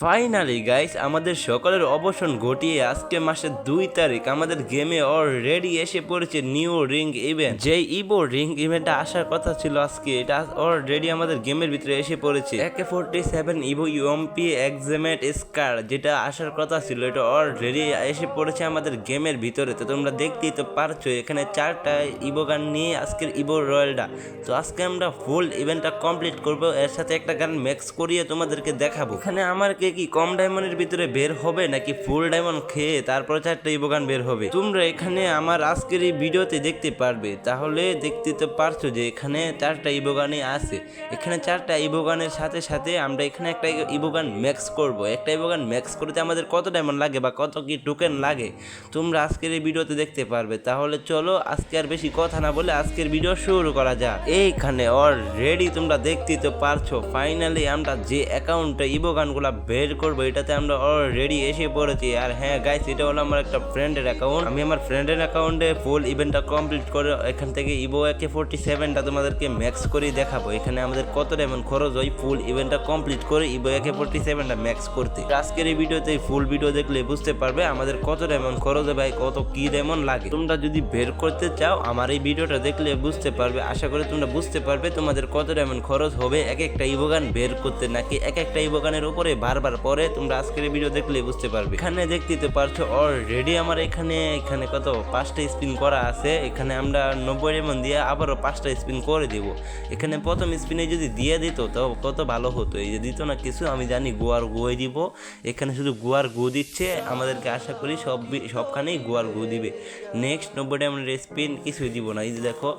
Finally guys, আমাদের সকলের অবসান ঘটিয়ে আজকে মাসের 2 তারিখ আমাদের গেমে অলরেডি এসে পড়েছে নিউ রিং ইভেন্ট। যে ইভো রিং ইভেন্টটা আসার কথা ছিল আজকে, এটা অলরেডি আমাদের গেমের ভিতরে এসে পড়েছে। AK-47 ইভো ইউএমপি এক্সামেট স্কার যেটা আসার কথা ছিল, এটা অলরেডি এসে পড়েছে আমাদের গেমের ভিতরে। তো তোমরা দেখতেই তো পারছো, এখানে 4টা ইভো গান নিয়ে আজকের ইভো রয়্যালটা। তো আজকে আমরা ফুল ইভেন্টটা কমপ্লিট করব, এর সাথে একটা গান ম্যাক্স করিয়ে তোমাদেরকে দেখাবো। এখানে আমার কি কম ডায়মন্ডের ভিতরে বের হবে নাকি ফুল ডায়মন্ড খেয়ে তারপর 4টা ইভোগান বের হবে, তোমরা এখানে আমার আজকের এই ভিডিওতে দেখতে পারবে। তাহলে দেখতে তো পারছো যে এখানে 4টা ইভোগানই আছে। এখানে 4টা ইভোগানের সাথে সাথে আমরা এখানে একটা ইভোগান ম্যাক্স করব। একটা ইভোগান ম্যাক্স করতে আমাদের কত ডায়মন্ড লাগে বা কত কি টোকেন লাগে তোমরা আজকের এই ভিডিওতে দেখতে পারবে। তাহলে চলো আজকে আর বেশি কথা না বলে আজকের ভিডিও শুরু করা যাক। এইখানে অলরেডি তোমরা দেখতেই তো পারছো, ফাইনালি আমরা যে অ্যাকাউন্টে ইভোগানগুলা বের করবো এটাতে আমরা অলরেডি এসে পড়েছি। আর হ্যাঁ গাইস, এটা হলো আমার একটা ফ্রেন্ডের অ্যাকাউন্ট। আমি আমার ফ্রেন্ডের অ্যাকাউন্টে ফুল ইভেন্টটা কমপ্লিট করে এখান থেকে ইভো AK-47টা তোমাদেরকে ম্যাক্স করে দেখাবো। এখানে আমাদের কত ডায়মন্ড খরচ হয় ফুল ইভেন্টটা কমপ্লিট করে ইভো AK-47টা ম্যাক্স করতে। আজকের এই ভিডিওতে ফুল ভিডিও দেখলে বুঝতে পারবে আমাদের কত ডায়মন্ড খরচ হবে, কত কি ডায়মন্ড লাগে। তোমরা যদি বের করতে চাও আমার এই ভিডিওটা দেখলে বুঝতে পারবে। আশা করি তোমরা বুঝতে পারবে তোমাদের কত ডায়মন্ড খরচ হবে এক একটা ইভোগান বের করতে, নাকি এক একটা ইভোগানের উপরে বারবার পরে তোমরা আজকের ভিডিও দেখলে বুঝতে পারবে। এখানে দেখতে পারছো অলরেডি আমার এখানে কত 5টা স্পিন করা আছে। এখানে আমরা 90 ডায়মন্ড দিয়ে আবারও 5টা স্পিন করে দিব। এখানে প্রথম স্পিনে যদি দিয়ে দিত তো কত ভালো হতো। এই যে দিত না কিছু, আমি জানি গোয়ার গোয়ে দিব। এখানে শুধু গোয়ার গো দিচ্ছে আমাদেরকে, আশা করি সবখানেই গোয়ার গো দিবে। নেক্সট 90 ডায়মন্ডের স্পিন কিছুই দিব না। এই যে দেখো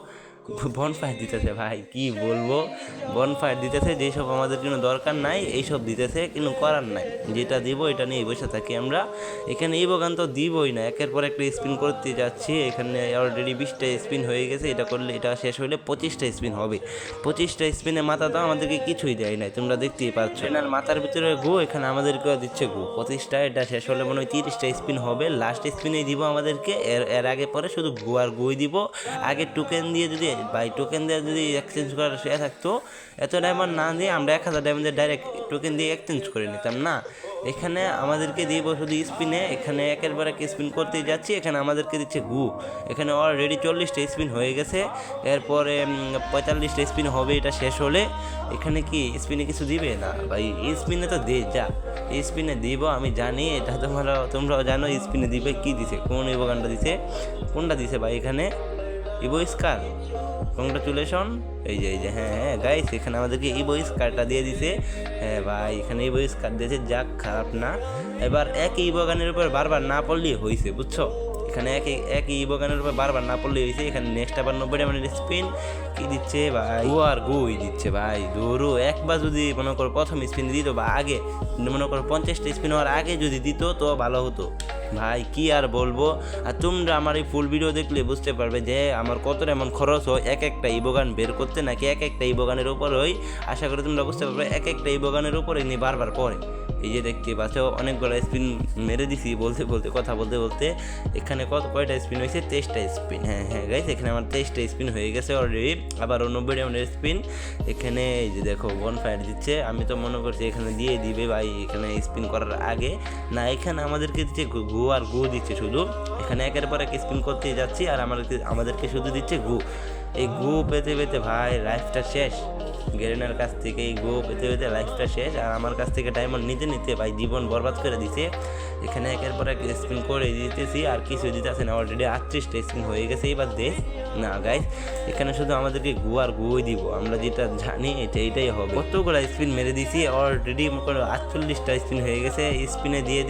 বনফায়ার দিতেছে, ভাই কি বলবো, বনফায়ার দিতেছে। যেসব আমাদের কোনো দরকার নাই এইসব দিতেছে, কিন্তু করার নাই, যেটা দিব এটা নিয়ে বসে থাকি আমরা। এখানে এই বগান তো দিবই না, একের পর একটা স্পিন করতে যাচ্ছি। এখানে অলরেডি 20টা স্পিন হয়ে গেছে। এটা করলে, এটা শেষ হলে 25টা স্পিন হবে। 25টা স্পিনে মাথা দাও আমাদেরকে কিছুই দেয় নাই, তোমরা দেখতেই পাচ্ছ। এনার মাথার ভিতরে গো, এখানে আমাদেরকে দিচ্ছে গো 25টা। এটা শেষ হলে মনে হয় 30টা স্পিন হবে। লাস্ট স্পিনে দিব আমাদেরকে, এর আগে পরে শুধু গো আর গোই দিব। আগে টোকেন দিয়ে যদি ভাই টোকেন দিয়ে যদি এক্সচেঞ্জ করার শেয়ার থাকতো, এত ডায়মন্ড না দিয়ে আমরা 1000 ডায়মন্ডের ডাইরেক্ট টোকেন দিয়ে এক্সচেঞ্জ করে নিতাম না। এখানে আমাদেরকে দিব শুধু স্পিনে। এখানে একের পর এক স্পিন করতেই যাচ্ছি। এখানে আমাদেরকে দিচ্ছে গু। এখানে অলরেডি 40টা স্পিন হয়ে গেছে। এরপরে 45টা স্পিন হবে এটা শেষ হলে। এখানে কি স্পিনে কিছু দিবে না ভাই? স্পিনে তো দে যা, স্পিনে দিব আমি জানি, এটা তোমরাও জানো স্পিনে দিবে। কি দিছে, কোন ইভোগানটা দিছে, কোনটা দিছে ভাই? এখানে ইভো স্কার, কংগ্রাচুলেশন। এই যে হ্যাঁ গাইস, এখানে আমাদেরকে ইভো স্কারটা দিয়ে দিছে। হ্যাঁ ভাই, এখানে ইভো স্কার দিয়েছে, যাক খারাপ না। এবার একই ইভো গানের উপর বারবার না পড়লেই হয়েছে, বুঝছো? এখানে একই ইভো গানের উপর বারবার না পড়লেই হয়েছে। এখানে নেক্সট আবার 90 ডায়মন্ডের স্পিন কি দিচ্ছে ভাই? গো আর গোই দিচ্ছে ভাই। ধরো একবার যদি মনে করো প্রথম স্পিন দিত বা আগে মনে করো 50টা স্পিন হওয়ার আগে যদি দিত তো ভালো হতো ভাই, কি আর বলবো। আর তোমরা আমার এই ফুল ভিডিও দেখলে বুঝতে পারবে যে আমার কতটা এমন খরচ হয় এক একটা ইভোগান বের করতে, নাকি এক একটা ইভোগানের উপর হয়। আশা করি তোমরা বুঝতে পারবে এক একটা ইভোগানের উপরে নিয়ে বারবার পরে। এই যে দেখতে পাচ্ছ অনেকগুলো স্পিন মেরে দিছি কথা বলতে। এখানে কয়টা স্পিন হয়েছে? 23টা স্পিন। হ্যাঁ গাইস, এখানে আমার 23টা স্পিন হয়ে গেছে অলরেডি। আবারও 90 ডায়মন্ডের স্পিন। এখানে এই যে দেখো বনফায়ার দিচ্ছে। আমি তো মনে করছি এখানে দিয়ে দিবে ভাই, এখানে স্পিন করার আগে না। এখানে আমাদেরকে দিচ্ছে গো আর গো দিচ্ছে শুধু। এখানে একের পর এক স্পিন করতে যাচ্ছি আর আমাদেরকে শুধু দিচ্ছে গো। এই গো পেতে পেতে ভাই লাইফটা শেষ। গেরেনার কাছ থেকে এই গো পেতে পেতে লাইফটা শেষ, আর আমার কাছ থেকে ডায়মন্ড নিতে ভাই জীবন বরবাদ করে দিছে। এখানে একের পর এক স্পিন করে দিতেছি আর কিছু দিতেছে না। অলরেডি 38টা স্পিন হয়ে গেছে। এবার দেখ না গাইস, এখানে শুধু আমাদেরকে গো আর গোই দিব, আমরা যেটা জানি এটাই হবে। কতগুলো স্পিন মেরে দিছি অলরেডি, 48টা স্পিন হয়ে গেছে। স্পিনে দিয়ে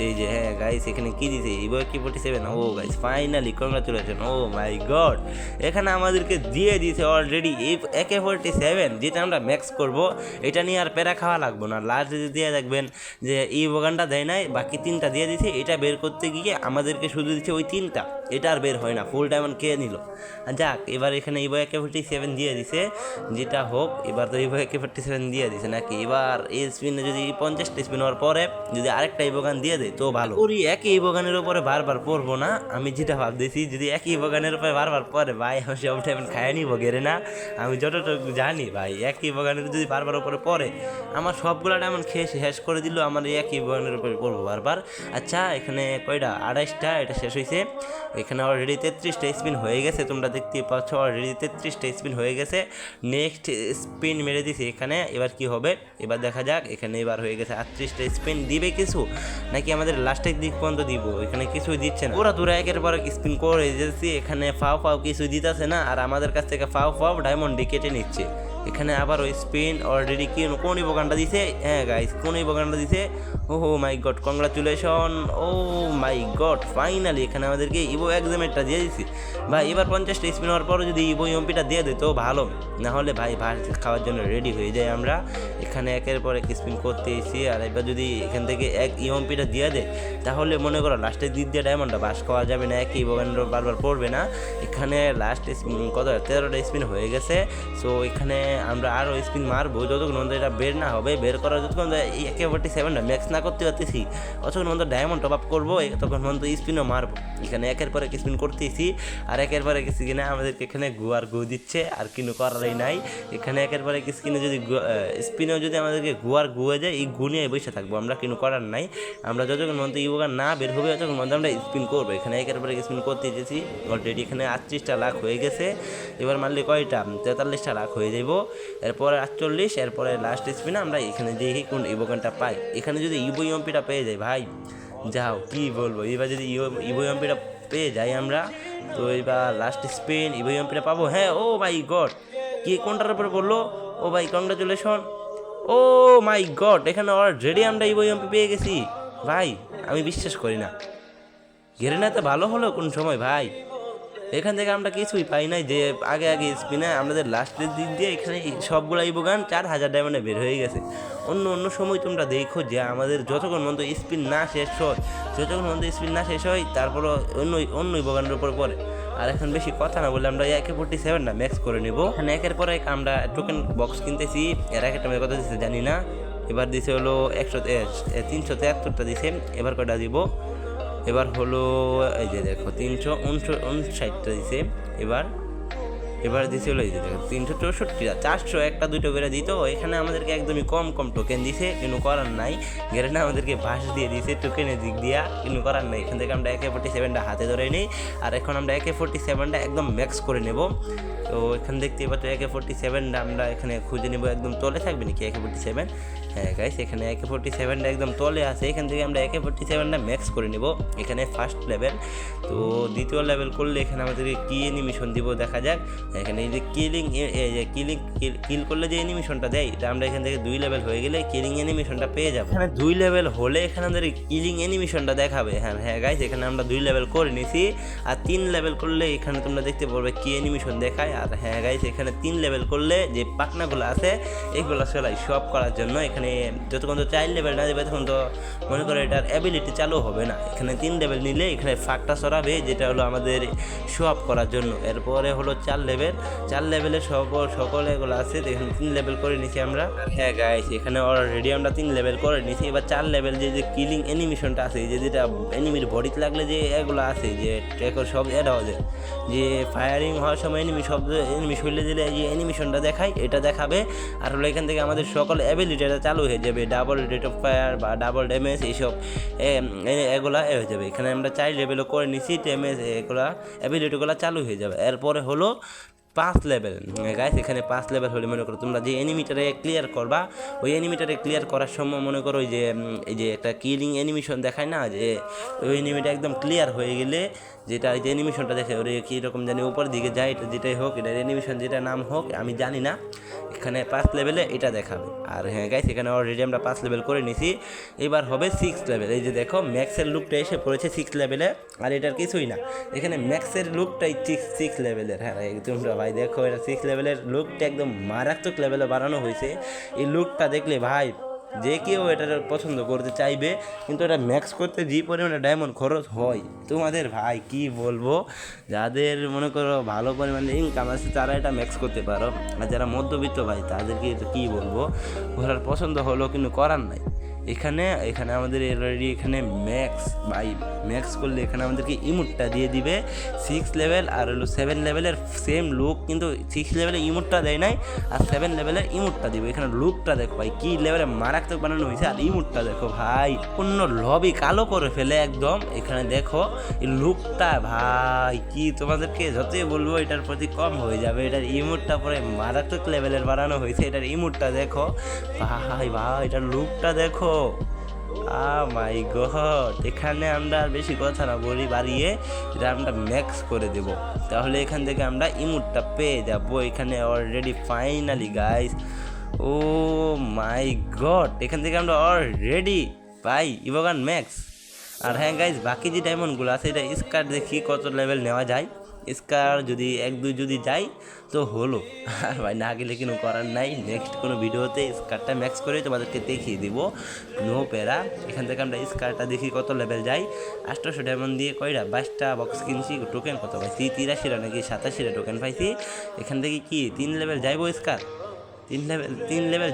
এই যে হ্যাঁ গাইস, এখানে কি দিছে? Evo AK-47। ও guys finally congratulation, oh my god. এখানে আমাদেরকে দিয়ে দিয়েছে অলরেডি AK-47, যেটা আমরা ম্যাক্স করব। এটা নিয়ে আর প্যারা খাওয়া লাগবো না। লাস্ট যদি দিয়ে দেখবেন যে ইভোগানটা দেয় নাই, বাকি 3টা দিয়ে দিছে। এটা বের করতে গিয়ে আমাদেরকে শুধু দিচ্ছে ওই 3টা। এটা আর বের হয় না, ফুল ডায়মন্ড কে নিল। যাক, এবার এখানে ইভো AK-47 দিয়ে দিছে, যেটা হোক এবার তো ইভো AK-47 দিয়ে দিছে নাকি। এবার এই স্পিনে যদি 50টা স্পিন হওয়ার পরে যদি আরেকটা ইভোগান দিয়ে দেয় তো ভালো। ওই একই ইভোগানের উপরে বারবার পড়বো না, আমি যেটা ভাবতেছি যদি একই ইভোগানের উপরে বারবার পরে ভাই আমি সব টাইম খায় নিব গেরে না। আমি যতটুকু জানি ভাই একই ইভোগানের যদি বারবার উপরে পড়ে আমার সবগুলো ডায়মন্ড খেয়ে শেষ করে দিল, আমার এই একই ইভোগানের উপরে পড়বো বারবার। আচ্ছা এখানে কয়টা 28টা, এটা শেষ হয়েছে। এখানে অলরেডি 33টা স্পিন হয়ে গেছে, তোমরা দেখতে পাচ্ছ অলরেডি 33টা স্পিন হয়ে গেছে। নেক্সট স্পিন মেরে দিছি এখানে, এবার কি হবে এবার দেখা যাক। এখানে এবার হয়ে গেছে 38টা স্পিন, দিবে কিছু নাকি আমাদের লাস্টের দিক পর্যন্ত দিব? এখানে কিছুই দিচ্ছে না, ওরা তোরা একের পর এক স্পিন করে দিতেছি, এখানে ফাও ফাও কিছুই দিতেছে না, আর আমাদের কাছ থেকে ফাও ফাও ডায়মন্ড কেটে নিচ্ছে। এখানে আবার ওই স্পিন অলরেডি কোন ইভোগানটা দিছে, হ্যাঁ গাইস কোন ইভোগানটা দিছে, ও my god congratulation, oh my god finally এখানে আমাদেরকে ইভো এক্সামেরটা দিয়ে দিছি ভাই। এবার 50টা স্পিন হওয়ার পরও যদি ইভো ইউএমপিটা দিয়ে দেয় তো ভালো, না হলে ভাই ভাত খাওয়ার জন্য রেডি হয়ে যায় আমরা। এখানে একের পর এক স্পিন করতে এসেছি, আর এবার যদি এখান থেকে এক ইউএমপিটা দিয়ে দেয় তাহলে মনে করো লাস্টের দিক দিয়ে ডায়মন্ডটা বাস খাওয়া যাবে না, একই ইভোগান বারবার পড়বে না। এখানে লাস্ট কত 13টা স্পিন হয়ে গেছে। সো এখানে আমরা আরও স্পিন মারবো যতক্ষণ মধ্যে এটা বের না হবে, বের করার যতক্ষণ এই AK-47টা ম্যাক্স না করতে পারতেছি অতক্ষণ মধ্যে ডায়মন্ড টপ আপ করবো, তখন মধ্যে স্পিনও মারবো। এখানে একের পর এক স্পিন করতেছি, আর একের পর এক স্কিনে আমাদেরকে এখানে গু দিচ্ছে, আর কিন্তু করারই নাই। এখানে একের পর এক স্কিনে যদি স্পিনেও যদি আমাদেরকে গুয়ে যায়, এই গু নিয়ে বসে থাকবো আমরা, কিন্তু করার নাই। আমরা যতক্ষণ মধ্যে ইভোগান না বের হবে ততক্ষণ মধ্যে আমরা স্পিন করবো। এখানে একের পর এক স্পিন করতে যেছি, অলরেডি এখানে 38টা লাখ হয়ে গেছে। এবার মারলে কয়টা 43টা লাখ হয়ে যাব, এরপরে 48, এরপরে লাস্ট স্পিনে আমরা এখানে দেখি কোন ইভোগানটা পাই। এখানে যদি ইভো ইউএমপিটা পেয়ে যাই ভাই, যাও কি বলবো, এবার যদি ইভো ইউএমপিটা পেয়ে যাই আমরা তো এবার লাস্ট স্পিন ইভো ইউএমপিটা পাবো। হ্যাঁ, ও মাই গড কি কোনটার উপরে বললো, ও ভাই কংগ্রাচুলেশন, ও মাই গড এখানে অলরেডি আমরা ইভো ইউএমপি পেয়ে গেছি ভাই, আমি বিশ্বাস করি না। ঘেরে না তো ভালো হলো কোন সময় ভাই, এখান থেকে আমরা কিছুই পাই নাই, যে আগে আগে স্পিনে আমাদের লাস্টের দিক দিয়ে এখানে সবগুলো ইভোগান 4000 ডায়মন্ডে বের হয়ে গেছে। অন্য সময় তোমরা দেখো যে আমাদের যতক্ষণ মতো স্পিন না শেষ হয় তারপরও অন্য ইভোগানের উপর পড়ে। আর এখন বেশি কথা না বলে আমরা AK-47টা ম্যাক্স করে নেব। এখানে একের পর এক আমরা টোকেন বক্স কিনতেছি, এর এক একটা কত দিচ্ছে জানি না। এবার দিছে হলো 373টা দিছে, এবার কয়টা দিব, এবার হলো এই যে দেখো 359টা দিছে, এবার দিছে হলো এই যে দেখো 364টা, 400 একটা দুটো করে দিত। এখানে আমাদেরকে একদমই কম টোকেন দিছে, কিন্তু করার নাই। গেরেনা আমাদেরকে ভাস দিয়ে দিছে টোকেনের দিক দিয়া, কিন্তু করার নাই। এখান থেকে আমরা AK-47টা হাতে ধরে নিই, আর এখন আমরা AK-47টা একদম ম্যাক্স করে নেব। তো এখানে দেখতেই পাচ্ছ AK-47টা আমরা এখানে খুঁজে নেব, একদম তলে থাকবে নাকি AK-47? হ্যাঁ গাইস, এখানে AK-47টা একদম তলে আছে, এখান থেকে আমরা AK-47টা ম্যাক্স করে নেব। এখানে ফার্স্ট লেভেল, তো দ্বিতীয় লেভেল করলে এখানে আমাদেরকে কি অ্যানিমেশন দিব দেখা যাক। এখানে এই যে কিল করলে যে অ্যানিমেশনটা দেয়, এটা আমরা এখান থেকে 2 লেভেল হয়ে গেলে কিলিং অ্যানিমেশনটা পেয়ে যাবো। এখানে 2 লেভেল হলে এখানে আমাদের কিলিং অ্যানিমেশনটা দেখাবে। হ্যাঁ গাইস, এখানে আমরা 2 লেভেল করে নিছি, আর 3 লেভেল করলে এখানে তোমরা দেখতে পারবে কি অ্যানিমেশন দেখায়। আর হ্যাঁ গাইস, এখানে 3 লেভেল করলে যে পাখনাগুলো আছে এগুলো সেলাই সব করার জন্য, এখানে যতক্ষণ তো 4 লেভেল না দেবে তখন তো মনে করো এটার অ্যাবিলিটি চালু হবে না। এখানে 3 লেভেল নিলে এখানে ফাঁকটা সরাবে, যেটা হলো আমাদের শো আপ করার জন্য। এরপরে হলো 4 লেভেলের সকল এগুলো আছে, এখানে 3 লেভেল করে নিছি আমরা। হ্যাঁ গাইস, এখানে অলরেডি আমরা 3 লেভেল করে নিছি। এবার 4 লেভেল যে কিলিং অ্যানিমেশনটা আছে, যেটা এনিমির বডিতে লাগলে যে এগুলো আছে, যে ট্র্যাকার সব অ্যাড হওয়া যায়, যে ফায়ারিং হওয়ার সময় এনিমি শরীরে দিলে যে অ্যানিমেশনটা দেখায় এটা দেখাবে। আর হলো এখান থেকে আমাদের সকল অ্যাবিলিটিটা চালু হয়ে যাবে, ডাবল রেট অফ ফায়ার বা ডাবল ড্যামেজ, এইসব এগুলা হয়ে যাবে। এখানে আমরা 4 লেভেলও করে নিছি, ড্যামেজ এগুলা অ্যাবিলিটিগুলো চালু হয়ে যাবে। এরপরে হলো 5 লেভেল গাইস, এখানে 5 লেভেল হলে মনে করো তোমরা যে এনিমিটারে ক্লিয়ার করবা, ওই এনিমিটারে ক্লিয়ার করার সময় মনে করো ওই যে এই যে একটা কিলিং অ্যানিমেশন দেখায় না, যে ওই এনিমিটা একদম ক্লিয়ার হয়ে গেলে যেটা এই যে অ্যানিমেশনটা দেখে ওরে কীরকম জানি উপর দিকে যায়, এটা যেটাই হোক, এটা অ্যানিমেশন যেটা নাম হোক আমি জানি না, এখানে 5 লেভেলে এটা দেখাবে। আর হ্যাঁ গাইস, এখানে অলরেডি আমরা 5 লেভেল করে নিছি, এবার হবে 6 লেভেল। এই যে দেখো ম্যাক্সের লুকটা এসে পড়েছে 6 লেভেলে, আর এটার কিছুই না, এখানে ম্যাক্সের লুকটাই 6 লেভেলের। হ্যাঁ তোমরা ভাই দেখো, এটা 6 লেভেলের লুকটা একদম মারাত্মক লেভেলে বানানো হয়েছে। এই লুকটা দেখলে ভাই যে কেউ এটা পছন্দ করতে চাইবে, কিন্তু এটা ম্যাক্স করতে যে পরিমাণে ডায়মন্ড খরচ হয় তোমাদের ভাই কি বলবো, যাদের মনে করো ভালো পরিমাণে ইনকাম আছে তারা এটা ম্যাক্স করতে পারো, আর যারা মধ্যবিত্ত ভাই তাদেরকে তো কী বলবো, ঘোরার পছন্দ হলো কিন্তু করার নাই। এখানে এখানে আমাদের অলরেডি এখানে ম্যাক্স ভাই, ম্যাক্স করলে এখানে আমাদেরকে ইমোটটা দিয়ে দিবে 6 লেভেল আর হলো 7 লেভেলের সেম লুক, কিন্তু 6 লেভেলের ইমোটটা দেয় নাই আর 7 লেভেলের ইমোটটা দিবে। এখানে লুকটা দেখো ভাই কী লেভেলে মারাত্মক বানানো হয়েছে, আর ইমোটটা দেখো ভাই পূর্ণ লবি কালো করে ফেলে একদম। এখানে দেখো এই লুকটা ভাই কি তোমাদেরকে যতই বলবো এটার প্রতি কম হয়ে যাবে। এটার ইমোটটা পরে মারাত্মক লেভেলের বানানো হয়েছে, এটার ইমোটটা দেখো ভাই ভাই, এটার লুকটা দেখো মাই গড। এখানে আমরা আর বেশি কথা না বলি বাড়িয়ে, এটা আমরা ম্যাক্স করে দেব, তাহলে এখান থেকে আমরা ইমোটটা পেয়ে যাব এখানে already finally guys. O my god, এখান থেকে আমরা অলরেডি পাই ইভোগান ম্যাক্স। আর হ্যাঁ গাইস, বাকি যে ডায়মন্ডগুলো আছে এটা স্কার দেখি কত লেভেল নেওয়া যায়। স্কার যদি 1-2 যদি যাই তো হলো, আর ভাই না গেলে কোনো করার নাই। নেক্সট কোনো ভিডিওতে স্কারটা ম্যাক্স করে তোমাদেরকে দেখিয়ে দিব, নো প্যারা। এখান থেকে আমরা স্কারটা দেখি কত লেভেল যাই। 800 ডায়মন্ড দিয়ে কয়টা 22টা বক্স কিনছি, টোকেন কত পাইছি 83টা নাকি 87টা টোকেন পাইছি। এখান থেকে কি 3 লেভেল যাইবো স্কার, 3 লেভেল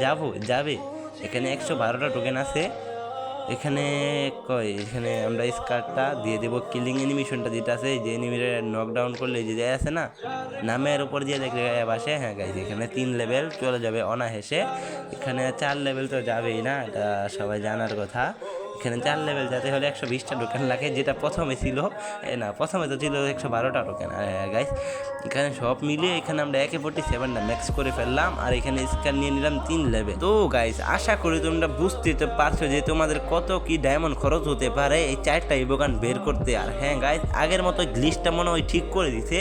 যাবে। এখানে 112টা টোকেন আছে। এখানে এখানে আমরা স্কারটা দিয়ে দেবো কিলিং অ্যানিমেশনটা যেটা আছে, যে এনিমিটা নকডাউন করলে যে যায় আছে না নামের উপর দিয়ে দেখলে বাসে। হ্যাঁ গাইজ, এখানে 3 লেভেল চলে যাবে অনায়াসে। এখানে 4 লেভেল তো যাবেই না, এটা সবাই জানার কথা। এখানে 4 লেভেল যেতে হলে 120টা টোকেন লাগে, যেটা প্রথমে ছিল প্রথমে তো ছিল 112টা টোকেন। গাইজ এখানে সব মিলিয়ে এখানে আমরা 47টা ম্যাক্স করে ফেললাম, আর এখানে স্কার নিয়ে নিলাম 3 লেভেল। তো গাইজ আশা করি তোমরা বুঝতে তো পারছো যে তোমাদের কত কি ডায়মন্ড খরচ হতে পারে এই 4টা ইভোগান বের করতে। আর হ্যাঁ গাইজ, আগের মতো গ্লিচটা মনে হয় ঠিক করে দিছে।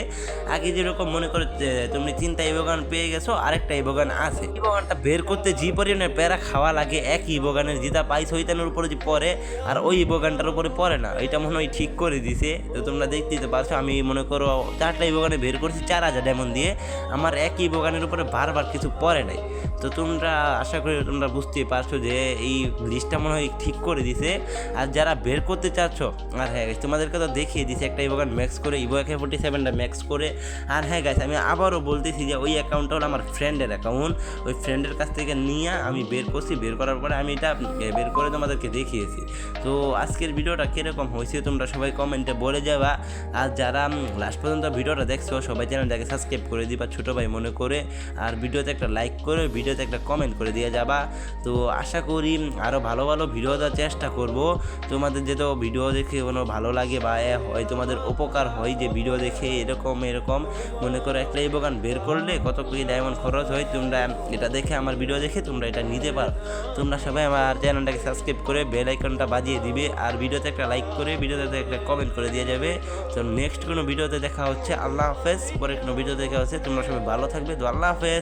আগে যেরকম মনে করো তুমি 3টা ইভোগান পেয়ে গেছো, আরেকটা ইভোগান আছে, ইভোগানটা বের করতে যে পরিমাণে প্যারা খাওয়া লাগে, একই ইভোগানের যেটা পাইছো ওইটার উপরে যে পরে আর ওই ইভোগানটার উপরে পড়ে না, এটা মনে হয় ঠিক করে দিছে। তো তোমরা দেখতেই তো পারছো, আমি মনে করো 4টা ইভোগানে বের করছি 4000 ডায়মন্ড দিয়ে, আমার একই ইভোগানের উপরে বারবার কিছু পড়ে নাই। তো তোমরা আশা করি তোমরা বুঝতেই পারছো যে এই লিস্টটা মনে হয় ঠিক করে দিছে। আর যারা বের করতে চাচ্ছ, আর হ্যাঁ তোমাদেরকে তো দেখিয়ে দিছে একটা ইভোগান ম্যাক্স করে, ইভো AK-47টা ম্যাক্স করে। আর হ্যাঁ গাইস, আমি আবারও বলতেছি যে ওই অ্যাকাউন্টটা হলো আমার ফ্রেন্ডের অ্যাকাউন্ট, ওই ফ্রেন্ডের কাছ থেকে নিয়ে আমি বের করছি, বের করার পরে আমি এটা বের করে তোমাদেরকে দেখিয়েছি। তো আজকের ভিডিওটা কীরকম হয়েছে তোমরা সবাই কমেন্টে বলে যাবা। আর যারা লাস্ট পর্যন্ত ভিডিওটা দেখছো সবাই চ্যানেলটাকে সাবস্ক্রাইব করে দিবা ছোটো ভাই মনে করে, আর ভিডিওতে একটা লাইক করে ভিডিওতে একটা কমেন্ট করে দিয়ে যাবা। তো আশা করি আরও ভালো ভালো ভিডিও দেওয়ার চেষ্টা করব। তোমাদের যেহেতু ভিডিও দেখে কোনো ভালো লাগে বা হয় তোমাদের উপকার হয় যে ভিডিও দেখে এরকম মনে করো একটা ইভোগান বের করলে কত কি ডায়মন্ড খরচ হয়, তোমরা এটা দেখে আমার ভিডিও দেখে তোমরা এটা নিতে পারো। তোমরা সবাই আমার চ্যানেলটাকে সাবস্ক্রাইব করে বেল আইকনটা বাজিয়ে দিবে, আর ভিডিওতে একটা লাইক করে ভিডিওতে একটা কমেন্ট করে দিয়ে যাবে। তো নেক্সট কোনো ভিডিওতে দেখা হচ্ছে। আল্লাহ হাফেজ। পরে কোনো ভিডিও দেখা হচ্ছে। তোমরা সবাই ভালো থাকবে। তো আল্লাহ হাফেজ।